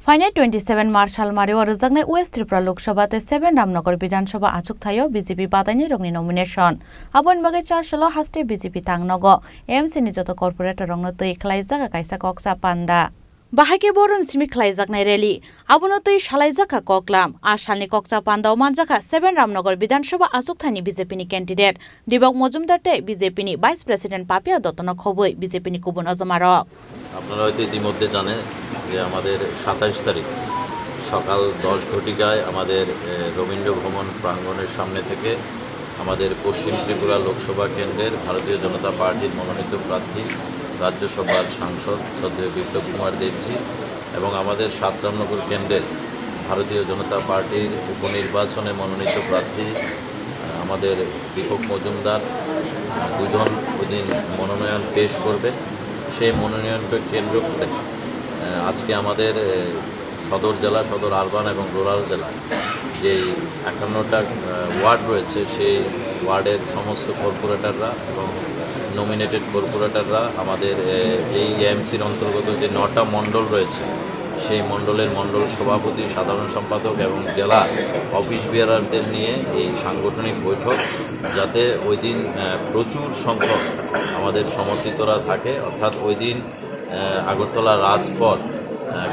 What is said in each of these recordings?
फाइने 27 मार्च सालमारियाव रोजागनाय waste Tripura लोकसभाते 7 Ramnagar विधानसभा आचुक थायो BJP बादायनि रंनि nomination आबन बागे चारसलो हास्टे BJP तांगनगो MC नि जतो कॉर्पोरेटर रंनो तै खलाइजागा काइसा कक्सा पान्दा बाहाके बरन सिमि खलाइजागनाय रैली आबनो तै सालाइजाका कक्लाम आसालनि कक्सा पान्दाव मानजाका 7 रामनगर विधानसभा आचुक थानि बीजेपी नि कैंडिडेट दिबक मजुमदारते बीजेपी नि वाइस प्रेसिडेंट पापिया दत्तन खबई बीजेपी नि कुबुन अजमारो আপনারা হয়তো ইতিমধ্যে জানেন যে আমাদের 27 তারিখ সকাল 10 ঘটিকায় আমাদের রবীন্দ্র ভবন প্রাঙ্গণের সামনে থেকে আমাদের পশ্চিম ত্রিপুরা লোকসভা কেন্দ্রের ভারতীয় জনতা পার্টির মনোনীত প্রার্থী রাজ্যসভার সাংসদ শ্রদ্ধেয় বিপ্লব কুমার দেবজি এবং আমাদের 7 রামনগর কেন্দ্রের ভারতীয় জনতা পার্টির উপনির্বাচনে মনোনীত প্রার্থী আমাদের দীপক মজুমদার দুজন ওইদিন মনোনয়ন পেশ করবে। সেই মনোনয়নকে কেন্দ্র করে আজকে আমাদের সদর জেলা সদর আরবান এবং রুরাল জেলা যে 51টা ওয়ার্ড রয়েছে সেই ওয়ার্ডের সমস্ত কর্পোরেটররা এবং নমিনেটেড কর্পোরেটররা আমাদের এই এএমসির অন্তর্গত যে 9টা মণ্ডল রয়েছে সেই মণ্ডলের মণ্ডল সভাপতি সাধারণ সম্পাদক এবং জেলা অফিস বেয়ারারদের নিয়ে এই সাংগঠনিক বৈঠক যাতে ওই দিন প্রচুর সংখ্যক আমাদের সমর্থিতরা থাকে অর্থাৎ ওই দিন আগরতলা রাজপথ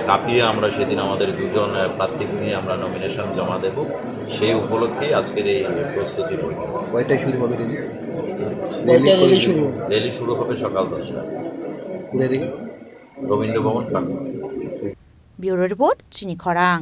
কাঁপিয়ে আমরা সেদিন আমাদের দুজন প্রার্থীকে নিয়ে আমরা নমিনেশন জমা দেব সেই উপলক্ষেই আজকের এই প্রস্তুতি বৈঠক। কয়টায় শুরু হবে র্যালি শুরু হবে সকাল 10টায় রবীন্দ্র ভবন। ব্যুরো রিপোর্ট চিনি খরাং।